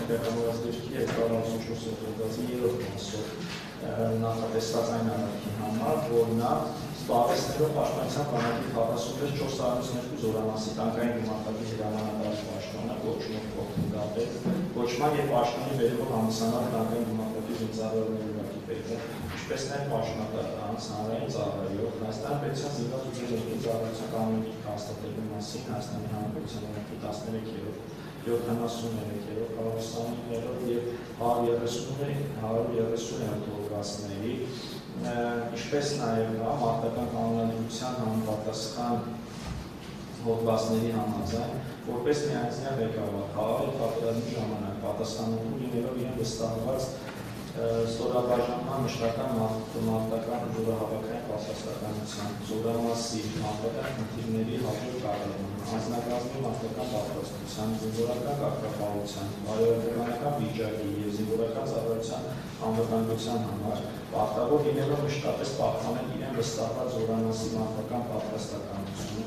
իրականավորած դեպքի 264-րդ երրորդ մասով նախատեսված այն արարքի համար, որ նա զբաղեցնելով պաշտպանության բանակի 44-402 զորամասի տանկային գումարտակի հրամանատարի պաշտպանը, կոչումով փոխգծել, կոչման եւ պաշտպանի վերևով հանդիսանալ տանկային գումարտակի զինծառայողների ուղղակի պետը, ինչպես նաեւ պաշտպանատար հանրային ծառայող, Հայաստանի պետության զինված ուժերի ծառայության կանոնի հաստատելու մասին Հայաստանի Հանրապետության օրենքի 13-րդ, 73-րդ, 129-րդ եւ 130-րդ հոդվածների, ինչպես նաեւ մարտական կանոնադրության համապատասխան հոդվածների համաձայն, որպես միայնակ ղեկավար խաղաղ պատերազմի ժամանակ պատասխանատու լինելով իրեն վստահված ստորաբաժանման մշտական մարտական զորահավաքային պատասխանատվության, զորամասի մարտական խնդիրների հաջող կատարման, անձնակազմի մարտական պատրաստության, զինվորական կարգապահության, բարոյական վիճակի եւ զինվորական ծառայության անվտանգության համար պարտավոր լինելով մշտապես պահպանել իրեն վստահված զորամասի մարտական պատրաստականությունը,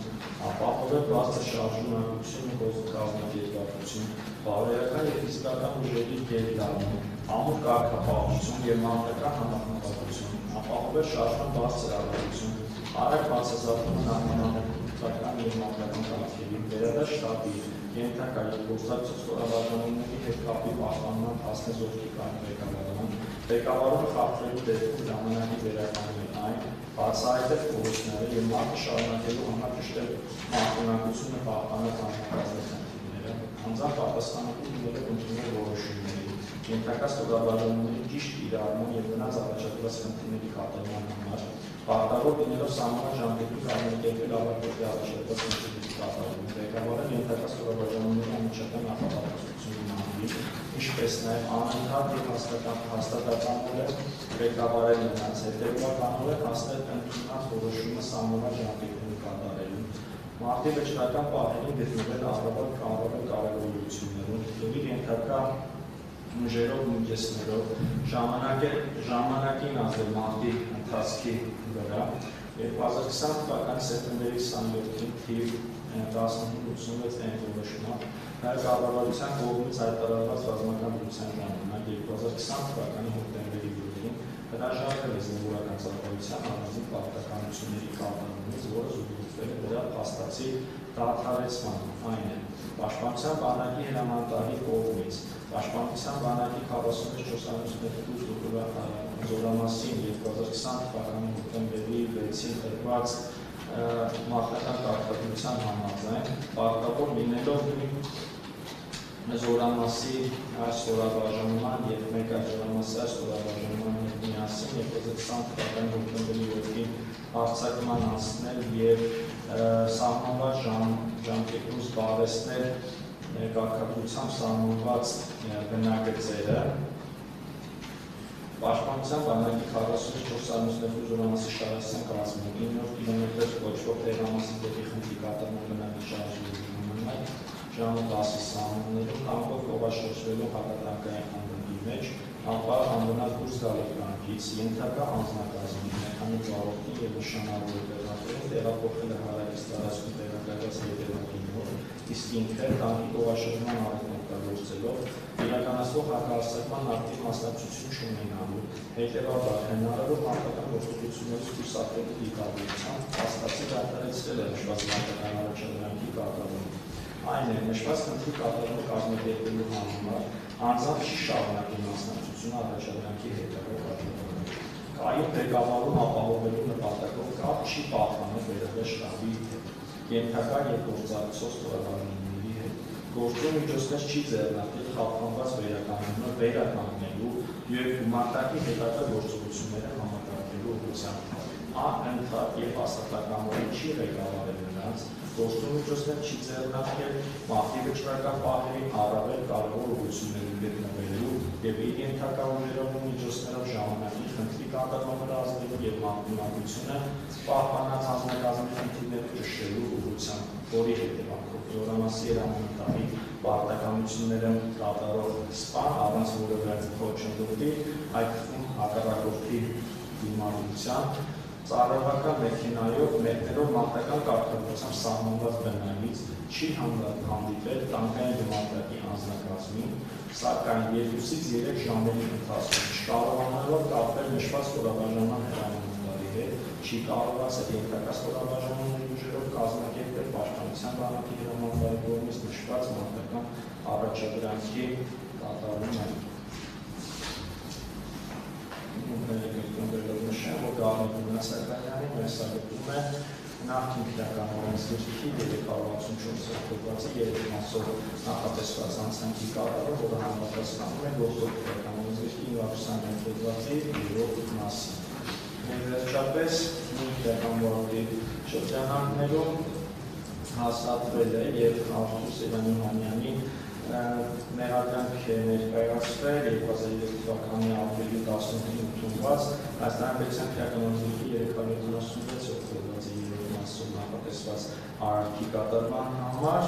ապահովել բարձր շարժունակություն ու կազմակերպվածություն, բարոյական եւ ֆիզիկական ուժերի գերդառնում, ամուր կարգապահություն եւ մարտական համախմբվածություն, ապահովել շարժման բարձր արագություն, արագ բացազատումը նախնական եւ մարտական կարգերի, վերադարձ շտաբի, ենթակա եւ գործակցող ստորաբաժանումների հետ կապի պահպանման հասնեզորքի ղեկավարման, ղեկավարումը խախտվելու դեպքում ժամանակի վերականգնել այն, բացահայտել փորձները եւ մարտը շարունակելու համար ճշտել մարտունակությունը պահպանել հանրակազմությունները, անձամբ պատասխանատու լինելով ընդունել որոշումների, ենթակա ստորաբաժանումների ճիշտ կիրառման եւ նրանց առաջադրված խնդիրների կատարման համար, պարտավոր լինելով սահմանված ժամկետի կազմակերպել ավարտել առաջադրված խնդիրների կատարումը, ղեկավարել ենթակա ստորաբաժանումների անմիջական նախապատրաստությունների նահանգի, ինչպես նաեւ անընդհատ եւ հաստատականորեն ղեկավարել նրանց, հետեւականորեն հասնել ընդունած որոշումը սահմանված ժամկետների կատարելուն, մարտի վճռական պահերին գտնվել առավել կարևորություններում եւ իր ենթակա ուժերով ու ինքեսներով ժամանակին ազդել մարտի ընթացքի վրա 2020 թվականի սեպտեմբերի 27-ին թիվ 1586 որոշումով հայ կառավարության կողմից հայտարարված ռազմական դրության ժամանակ 2020 թվականի հոկտեմբերի 7-ին հրաժարվել է զինվորական ծառայության առանձին պարտականությունների կատարումից, որը զուգորդվել է դրա փաստացի դադարեցման, այն է Պաշտպանության բանակի հրամանատարի կողմից Պաշտպանության բանակի 44-402 զորամասին 2020 թվականի հոկտեմբերի 6-ին տրված մարտական կարգադրության համաձայն պարտավոր լինելով զորամասի այս ստորաբաժանման եւ մեկ այլ զորամասի այս ստորաբաժանման հետ միասին 2020 թվականի հոկտեմբերի 7-ին հարձակման անցնել եւ սահմանված ժամկետում զբաղեցնել կարգադրությամբ սահմանված բնակեցերը Պաշտպանության բանակի 44-402 զորամասի շարասյան կազմում 9 կիլոմետր կոչվող տեղամասի դեպի խնդրի կատարման բնակի շարժվելու ժամանակ ժամը 10-ի սահմաններում կամքով կողաշրջվելու հակատանկային խմբի մեջ անպարտ անվնաս դուրս գալու կյանքից ենթակա անձնակազմի մեխանիկ վարորդի եւ նշանավոր տեղակայում տեղափոխել է հարակից տարածքում տեղակայված հետևակի նոր, իսկ ինքը տանկի կողաշրջման առիթ օգտագործելով իրականացվող հակահարձակման ակտիվ մասնակցություն չունենալու, հետևաբար հնարավոր մարտական գործողություններից խուսափելու դիտավորությամբ փաստացի դադարեցրել է նշված մարտական առաջադրանքի կատարումը։ Այն է, նշված խնդրի կատարումը կազմակերպելու համար անձամբ չի շարունակի մասնակցությունը առաջադրանքի հետևող կարգավորում։ Կայուն ղեկավարում ապահովելու նպատակով կապ չի պահպանել վերևի շտաբի հետ, ենթակա եւ գործակցող ստորաբաժանումների հետ, գործող միջոցներ չի ձեռնարկել խախտված վերականգնելու եւ մարտակի հետագա գործողությունները համակարգելու ուղղությամբ, անընդհատ եւ հաստատականորեն չի ղեկավարել նրանց, գործող միջոցներ չի ձեռնարկել մարտի վճռական պահերին առավել կարևոր ուղղությունների գտնվելու եւ իր ենթակա ուժերով ու միջոցներով ժամանակի խնդրի կատարման վրա ազդելու եւ մարտունակությունը պահպանած հանրակազմի խնդիրները ճշտելու ուղղությամբ, որի հետևանքով զորամասի հրամանատարի պարտականությունները կատարող սպան առանց որևէ խոչընդոտի, այդ թվում հակառակորդի դիմադրության ծառայական մեքենայով մեկներով մարտական կարգավորությամբ սահմանված բնավից չի հանդիպել տանկային գումարտակի անձնակազմին, սակայն 2-ից 3 ժամերի ընթացքում չկարողանալով կապվել նշված ստորաբաժանման հրամանատարի հետ, չի կարողացել ենթակա ստորաբաժանումների ուժերով կազմակերպել պաշտպանության բանակի հրամանատարի կողմից նշված մարտական առաջադրանքի կատարումը։ Նշեմ, որ Գառնիկունյանը Սարգսյանի մեսագրում է նախկին քրեական օրենսգրքի 364 հոդվածի 3 մասով նախատեսված անձանքի կատարումը, որը համապատասխանում է գործող քրեական օրենսգրքի 925 հոդվածի 3-րդ մասին։ Վերջապես քրեական որոշի շրջանակներում հաստատվել է եւ Արտուր Սևանյանյանի մեղադրանք ներկայացվել 2003 թվականի ապրիլի 18-ին ընդունված Հայաստանի Պետության քրեական օրենսգրքի 376 հոդվածի 3 մասով նախատեսված արարքի կատարման համար,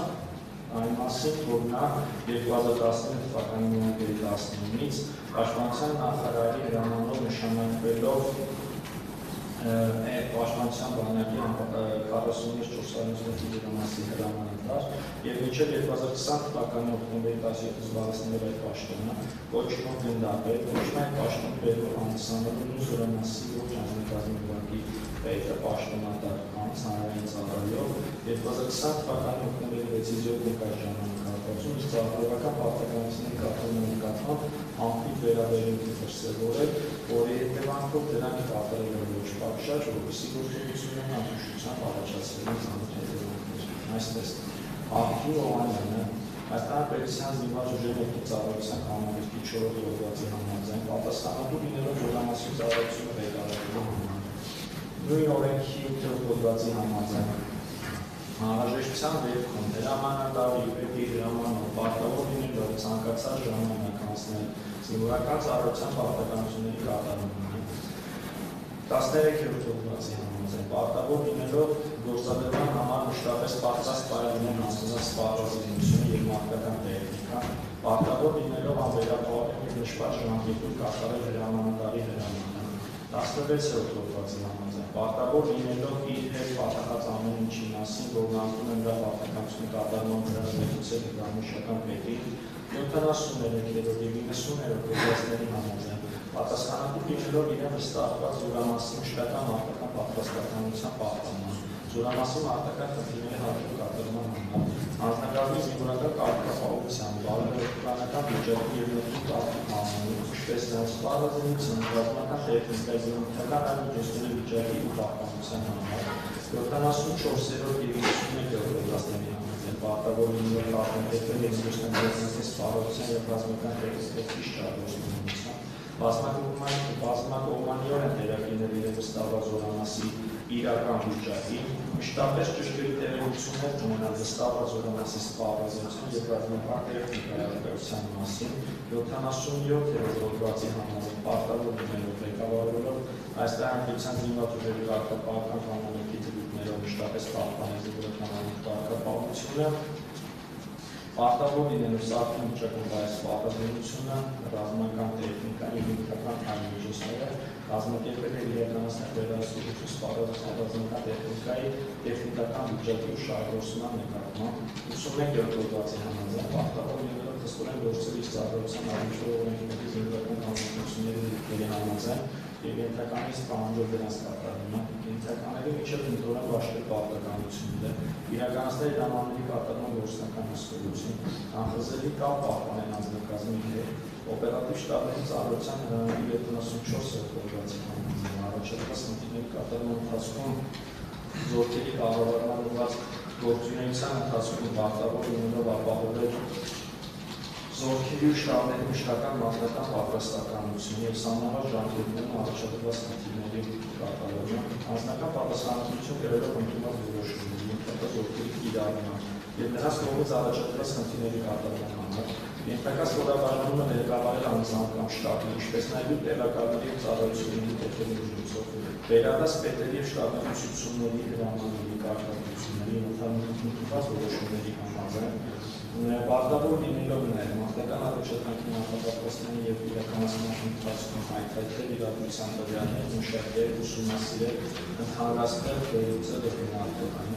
այն մասին, որ նա 2019 թվականի նոյեմբերի 19-ից Պաշտպանության նախարարի հրամանով նշանակվելով Պաշտպանության բանակի 44-401 դրամասի հրամանատար եւ մինչեւ 2020 թվականի օկտոբերի 17-ից զբաղեցնելով այդ պաշտոնը, կոչվում գնդապետ, ոչ միայն պաշտոն բերելով անցանալու զորամասի ողջ անձնակազմի բանկի պետը պաշտոնատար անց հանրային ծառայով 2020 թվականի օկտոբերի 6-ից 7 ժամանակահատվածում ծառայողական պարտականությունների կատարման նկատմամբ ամփոփ վերաբերյալ դրսևորել, որի հետևանքով դրանք կատարել ոչ պատշաճ, որպեսզի գործունեությունը անհրաժեշտությամբ առաջացվելուն ծանոթ այսպես Արտուր Օվանյանը Հայաստանի Պետության զինված ուժերի ծառայության կանոնի 4-րդ հոդվածի համաձայն պատասխանատու լինելով զորամասի ծառայությունը ղեկավարելու համար նույն օրենքի 8-րդ հոդվածի համաձայն անհրաժեշտության դեպքում հրամանատարի պետի հրամանով պարտավոր լինելով ցանկացած ժամանակ անցնել զինվորական ծառայության պարտականությունների կատարմանը 13-րդ հոդվածի համաձայն պարտավոր լինելով գործադրման համար մշտապես պարտված պայմաններն անցնած սպառազինությունը եւ մարդկական տեխնիկա, պարտավոր լինելով անվերապահել նշված ժամկետում կատարել հրամանատարի հրամանը 16-րդ հոդվածի համաձայն պարտավոր լինելով իր հետ պատահած ամեն ինչի մասին, որն անում է նրա պարտականությունը կատարման հրաժարեցուցել գրանիշական պետին 73-րդ եւ 90-րդ հոդվածների համաձայն պատասխանատու լինելով իրեն վստահված զորամասի մշտական մարտական պատրաստականության պահպանման, զորամասի մարտական խնդիրների հաջող կատարման համար, անձնակազմի զինվորական կարգապահովության, բարոյական վիճակի եւ նույնիսկ կարգապահովման, ինչպես նաեւ սպառազինության, ռազմական տեխնիկայի զինվորական այլ միջոցների վիճակի ու պահպանության համար, 74-րդ եւ 91-րդ հոդվածների համաձայն պարտավոր լինելով կազմակերպել եւ զինվորական սպառազինության եւ ռազմական տեխնիկայի շահագործման բազմակողմանիորեն տեղակայել իրենց վստահված զորամասի իրական վիճակի, մշտապես ճշգրիտ տեղեկություններ ունենալ վստահված զորամասի սպառազինության եւ ռազմական տեխնիկայի արտադրության մասին 77-րդ հոդվածի համաձայն պարտավոր լինելով ղեկավարելով Հայաստանի Հանրապետության զինված ուժերի կարգապահական կանոնի թվերով մշտապես պահպանել զինվորական կարգապահությունը պարտավոր լինելով սարքում վիճակում այս սպառազինությունը, ռազմական տեխնիկան եւ ինքնական այլ միջոցները կազմակերպել է իրականացնել վերահսկողություն սպառազինական տեխնիկայի տեխնիկական վիճակի ու շահագործման նկատմամբ 81-րդ հոդվածի համաձայն պարտավոր լինելով խստորեն գործել իր ծառայության առնչվող օրենքների զինվորական կանոնությունների համաձայն եւ ենթականից պահանջով դրանց կատարումը, ենթականների միջև ընդորեն բաշխել պարտականությունները, իրականացնել հրամանների կատարման գործնական հսկողություն, անխզելի կապ պահպանել անձնակազմի հետ, օպերատիվ շտաբների ծառայության հրամանների 74-րդ հոդվածի համաձայն առաջարկված խնդիրների կատարման ընթացքում զորքերի կառավարման ուղղված գործունեության ընթացքում պարտավոր լինելով ապահովել զորքերի ու շտաբների մշտական մարտական պատրաստականություն եւ սահմանված ժամկետներում առաջադրված խնդիրների կատարումը, անձնական պատասխանատվություն կրելով ընդունված որոշումների, ենթակա զորքերի կիրառման եւ նրանց կողմից առաջադրված խնդիրների կատարման համար, ենթակա ստորաբաժանումը ներկայացնել անձանց կամ շտաբի, ինչպես նաեւ տեղակալների եւ ծառայությունների պետերի միջոցով, վերադաս պետերի եւ շտաբների ուսուցումների հրամանների կարգավորությունների ընդհանրապես որոշումների համաձայն Պարտավոր լինելով նաև մարտական առաջադրանքի նախապատրաստման եւ իրականացման իրականացման ընթացքում հայտարարել իրադրության տվյալներ, մշակել, ուսումնասիրել, ընդհանրացնել, վերլուծել եւ գնահատել,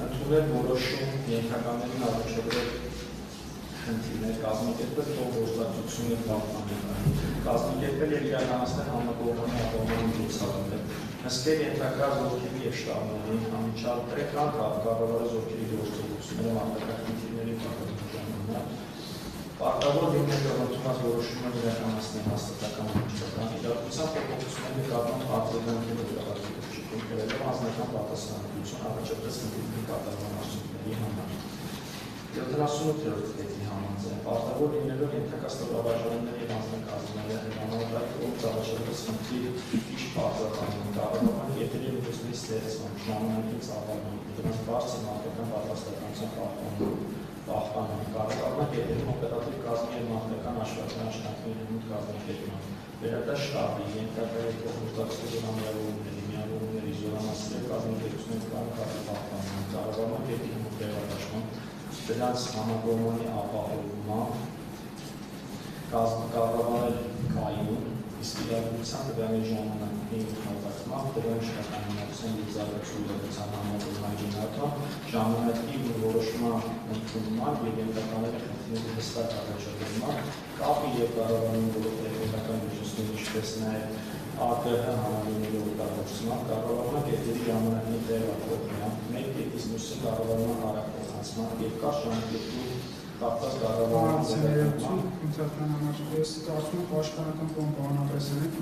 ընդունել որոշում, ենթականներին առաջադրել խնդիրներ, կազմակերպել գործակցություն եւ պահպանել, կազմակերպել եւ իրականացնել համակողմանի ապահովման միջոցառումներ, հսկել ենթակա զորքերի եւ շտաբների, անմիջապես կառավարել զորքերի գործողությունները մարտական խնդիրների պատասխանատվության, պարտավոր լինելով ընդունած որոշումներ իրականացնել հաստատական միջոցառման, իրադրության փոփոխությունների նկատմամբ արձագանքելով տեղեկատվություն, կրելով անձնական պատասխանատվություն, առաջադրած խնդիրների կատարման արդյունքների համար։ 78-րդ կետի համաձայն պարտավոր լինելով ենթակա ստորաբաժանումների եւ անձնակազմների հրամանատարի առաջադրած խնդիր ճիշտ բարձրացնում, կառավարման կետերի միջոցների ստեղծում, ժամանակի ծավալում, դրանց բարձր մարտական պատրաստականության պահպանում, կառավարման կետերում օպերատիվ կազմի եւ մարտական աշխատանքի աշխատանքների մուտք կազմակերպման, վերադարձ շտաբի, ենթակա եւ փոխգործակցության համարումների, միավորումների զորամասերի կազմակերպությունների կառավարման, կառավարման կետերի մուտքերաշման, դրանց համակողմանի ապահովման, կառավարել կայուն, իսկ իրադրության տվյալների ժամանակի հատկացման, դրանց աշխատանքային լիզարացիության համակողմանի գնահատման, ժամանակի որոշման ընդունման եւ ենթականների խնդիրների հստակ առաջադրման, կապի եւ կառավարման ոլորտների պետական միջոցների, ինչպես նաեւ ԱԿՀ համալիրների օգտագործման, կառավարման կետերի ժամանակի տեղափոխման, մեկ կետից մյուսի կառավարման արագ փոխանցման, երկար ժամանակի կապված կառավարման ձևակերպման, ընթացման համար ես կարծում եմ պաշտպանական կողմնապրեսանից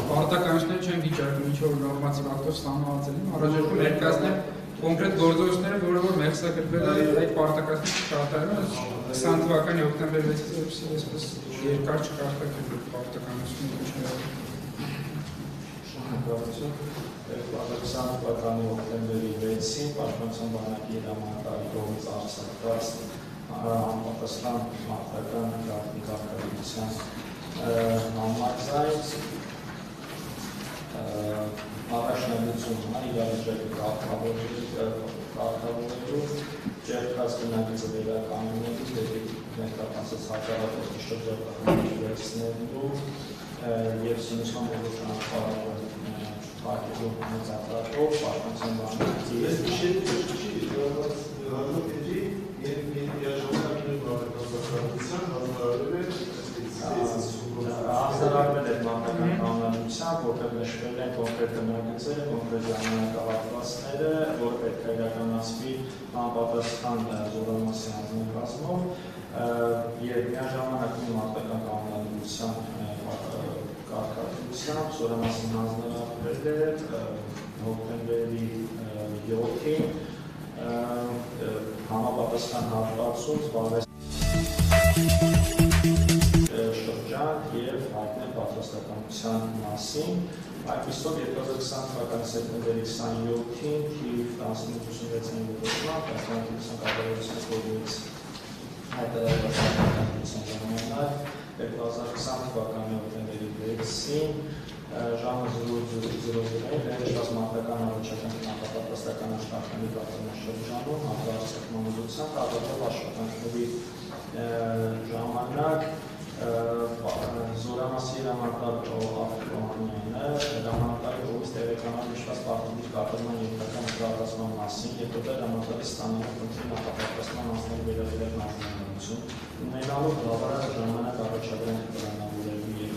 պարտականությունները չեն վիճակում ինչ-որ նորմատիվ ակտով ստանալացել, առաջարկում ներկայացնել կոնկրետ գործողությունները, որը որ մեղսակրվել է այդ պարտականությունը կատարել, 20 թվականի հոկտեմբեր 6-ից այսպես երկար չկարգավորվել պարտականությունը Շնորհակալություն 2020 թվականի հոկտեմբերի 6-ին Պաշտպանության բանակի հրամանատարի կողմից արձակված համապատասխան մարտական կարգավորության համաձայն առաջնագծում իրավիճակի կարգավորելու ճեղքած բնակիչը վերականգնելու, ներկայացած հակառակորդի շրջապատի վերցնելու եւ սինուսման ոլորտի պարտելու համաձայնով պաշտպանության բանակի Արձանագրվել է մարտական կանոնադրությամբ, որտեղ նշվել են կոնկրետ բնակիչները, կոնկրետ ժամանակահատվածները, որ պետք է իրականացվի համապատասխան զորամասի անձնակազմով եւ միաժամանակ մարտական կանոնադրության կարգավորությամբ զորամասին հանձնարարվել է հոկտեմբերի 7-ին համապատասխան հատվածում զբաղվեց շրջան եւ հայտնել պատրաստականության մասին։ Այսպիսով 2020 թվականի սեպտեմբերի 27-ին թիվ 1886-ին որոշման պաշտպանության կառավարության կողմից հայտարարված պատրաստականության ժամանակ 2020 թվականի հոկտեմբերի 6-ին ժամը 00:00-ին ներշնչված մարտական առաջադրանքի նախապատրաստական աշխատանքների կատարման շրջանում հակառակցական ուղղությամբ կառավարող աշխատանքների ժամանակ զորամասի հրամանատար Ավտոմանյանը հրամանատարի կողմից տեղեկանալիչված պարտադիր կատարման ենթական զարգացման մասին եւ դեպի հրամանատարի ստանալու խնդրի նախապատրաստման անձնական վերաբերյալ հանձնարարություն ունենալով բավարար ժամանակ առաջադրանքի պլանավորելու եւ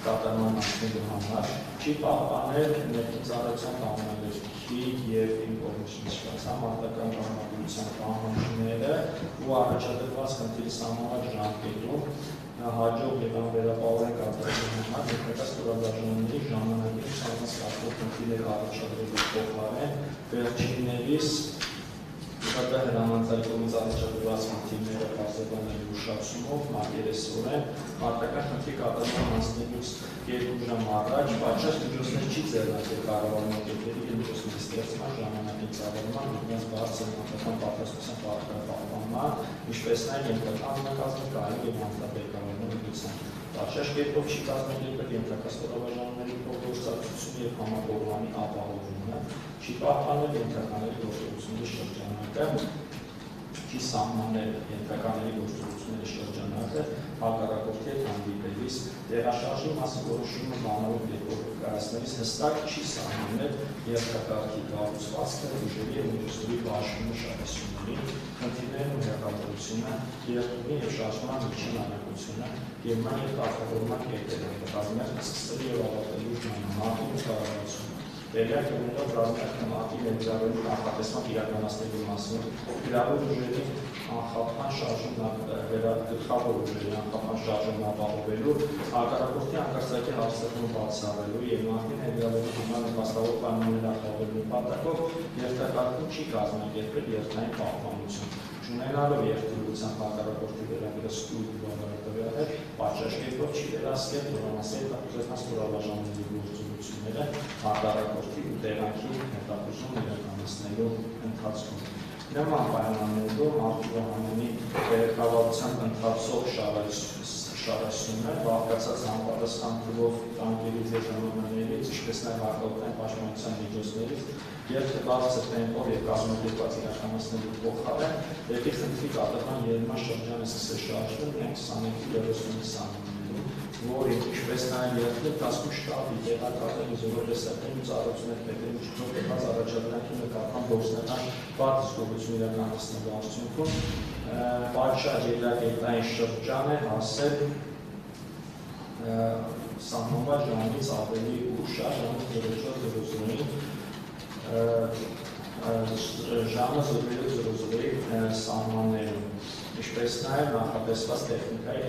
կատարման անցնելու համար չի պահպանել ներքին ծառայության կանոնների եւ ինֆորմացիոն մարտական կանոնադրության պահանջները ու առաջադրված խնդիրի սահմանված ժամկետում հաջող եւ անվերապահորեն կատարելու համար ներկայացած ստորաբաժանումների ժամանակի ցանկացած խնդիրներ առաջադրելու փոխարեն վերջիններիս Շատը հրամանատարի կողմից առաջադրված խնդիրները բարձրացնելու ուշացումով մակերեսորեն մարտական խնդրի կատարման անցնելուց 2 ժամ առաջ պատշաճ միջոցներ չի ձեռնարկել կառավարման կետերի եւ միջոցների ստեղծման ժամանակի ծավալման դրանց բարձր մարտական պատասխանատվության պահպանման, ինչպես նաեւ ենթական անձնակազմի եւ հանրապետական միջոցներ։ Պատշաճ կերպով չի կազմակերպել ենթակա ստորաբաժանումների փոխգործակցություն եւ համակողմանի ապահովումը, չի պահպանել ենթականների գործողությունների շրջանակը, չի սահմանել ենթականների գործողությունների շրջանակը, հակառակորդի հետ հանդիպելիս տեղաշարժի մասին որոշումը բանալով կայացնելիս հստակ չի սահմանել երթակարգի կառուցվածքը, ուժերի և միջոցների բաշխումը շահեսություններին, խնդիրներն ու հեռավորությունը, երթուղի և շարժման միջին անակությունը, գերման և կարգավորման կետերը, ռազմական սկսելի և ավարտելու ժամանակի ու կառավարությունը։ Տեղյակ լինելով ռազմական մարտի ներգրավելու նախատեսման իրականացնելու մասին, գրավոր ուժերի անխափան շարժումն գլխավոր ուժերի անխափան շարժումն ապահովելու, հակառակորդի անկարծակի հարձակումը բացառելու և մարտի ներգրավելու համար նպաստավոր պայմաններ ապահովելու նպատակով երթակարգում չի կազմակերպել երթային պահպանություն։ Չունենալով երթուղության հակառակորդի վերաբերյալ ստույգ բավարարատվյալներ, պատշաճ չի վերահսկել դրանասեր հետախուզական ստորաբաժանումների գործողությունները հակառակորդի ու տեղանքի հետախուզում իրականացնելու ընթացքում։ Նման պայմաններում արտուղանանի ղեկավարության ընթացող շարասյունը բաղկացած համապատասխան թվով տանկերից և ժամանակներից, ինչպես նաև հակաօդային պաշտպանության միջոցներից երթը բարձր տեմպով և կազմակերպված իրականացնելու փոխարեն դեպի խնդրի կատարման երման շրջանը սկսել շարժվել միայն 25-30 սանտիմետրով, որը ինչպես նաև երթի ընթացքում շտաբի տեղակատել զորատեսակային ծառայություններ պետերի միջոցով եղած առաջադրանքի նկատմամբ գործնական բարդ զգովություն իրականացնելու արդյունքում պատշաճ ելակետային շրջան է հասել սահմանված ժամից ավելի ուշ, ժամը 04:00-ին ժամը 07:00-ի սահմաններում, ինչպես նաև նախատեսված տեխնիկայի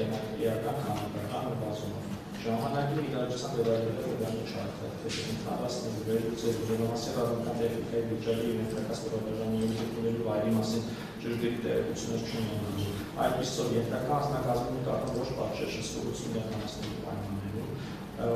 էական քանակական նվազումով։ Ժամանակի իրադրության վերաբերյալ օրյանը չարտադրվել ընդհանրացնելու վերլուծելու ջրամասի ռազմական տեխնիկայի վիճակի և ենթակա ստորաբաժանի ելույթների վայրի մասին ճշգրիտ տեղեկություններ չունենալու։ Այդպիսով ենթակա անձնակազմի նկատմամբ ոչ պատշաճ հսկողություն իրականացնելու պայմաններում ՊՎՀ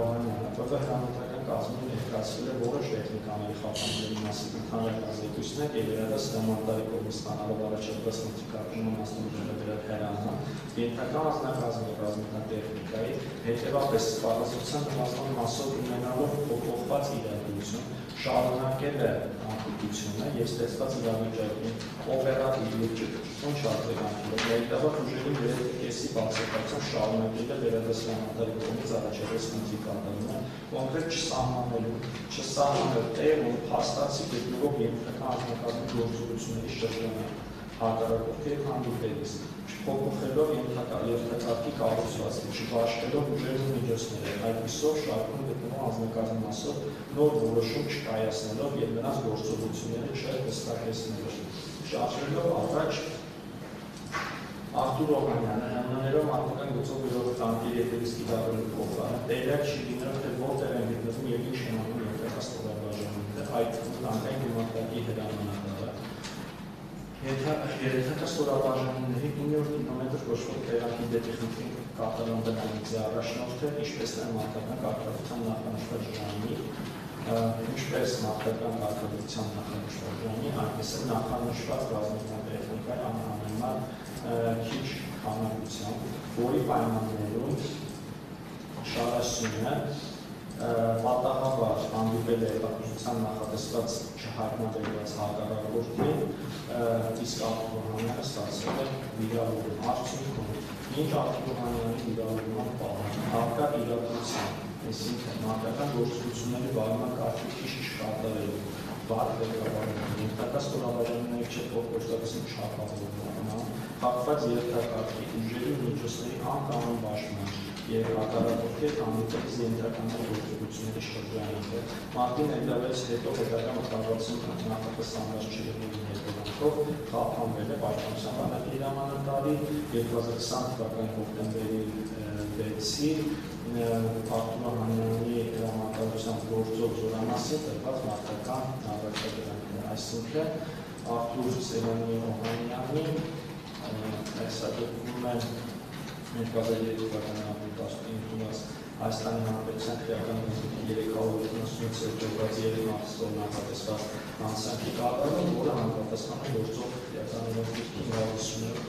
հրամանատարական կազմում ներկայացվել է որոշ տեխնիկաների խափանների մասին ընդհանրական ազդեցություններ և վերադաս հրամանատարի կողմից ստանալով առաջադրված մոտիկարկումը մասնավոր վերաբերյալ հրաման, ենթակա անձնակազմի և ռազմական տեխնիկայի, հետևաբար սպառազինության նվազման մասով ունենալով փոփոխված իրադրություն, շարունակել է անկախությունը և ստեղծված իրավիճակի օպերատիվ և ճգնություն չարձագանքելով, ներդավար ուժերի վերակեսի բացակայությամբ շարունակել է վերադաս հրամանատարի կողմից առաջադրված խնդրի կատարումը, կոնկրետ չսահմանել տեղ ու փաստացի գտնվող ենթակա անձնակազմի գործողությունների շրջանը հակառակորդի հետ հանդիպելիս, չփոփոխելով երթակարգի կառուցվածքը, չբաշխելով ուժերն ու միջոցները, այդպիսով շարքում գտնվող անձնակազմի մասով նոր որոշում չկայացնելով և նրանց գործողությունները չհստակեցնելով։ Շարժվելով առաջ Արտուր Օհանյանը հրամաններով մարտական գծով գրող տանկերի հետևից կիրառելու փոխարեն տեղյակ չի լինել, թե որտեղ են գտնվում և ինչ են անում երթակա ստորաբաժանումները, այդ տանկային դիմակայքի հրամանատարը։ Երթակա ստորաբաժանումների 9-րդ կիլոմետր կոչվող տեղանքի դեպի խնդրին կատարման բնագծի առաջնորդը, ինչպես նաև մարտական կարգավիճակության նախանշված ժամի, ինչպես մարտական կարգավիճակության նախանշված ժամի, այնպես էլ նախանշված ռազմական տեխնիկայի անհամեմատ քիչ քանակությամբ, որի պայմաններում շարասյունը պատահաբար հանդիպել է հետախուզության նախատեսված չհայտնաբերված հակառակորդին, իսկ Արտուր Օհանյանը ստացել է վիրավորում։ Արդյունքում ինչ Արտուր Օհանյանի վիրավորման պահանջ հարկա իրադրության, այսինքն մարտական գործողությունների վարման կարգի քիչ չկատարելու, բարդ ղեկավարում, ենթակա ստորաբաժանումների չփոխգործակցություն չապահովման, հակված երթակարգի ուժերի ու միջոցների անկանոն պաշտպան և հակառակորդի հետ հանդիպելիս ենթականների գործողությունների շրջանում մարտի ներգրավելուց հետո հետագա մարտավարության նախատեսված չլինելու հետևանքով խափանվել է պաշտպանության բանակի հրամանատարի 2020 թվականի հոկտեմբերի 6-ի Արտուր Օհանյանի հրամանատարությամբ գործող զորամասի տրված մարտական առաջադրանքները, այսինքն Արտուր Սևյանի Օհանյանի հեսագործում է 2003 թվականի ապրիլի 15-ին տված Հայաստանի Հանրապետության քրեական բյուջետի 378 դրված 3 ամսվա նախատեսված հանցանքի կատարումը, որը համապատասխանում գործող քրեական բյուջետի 950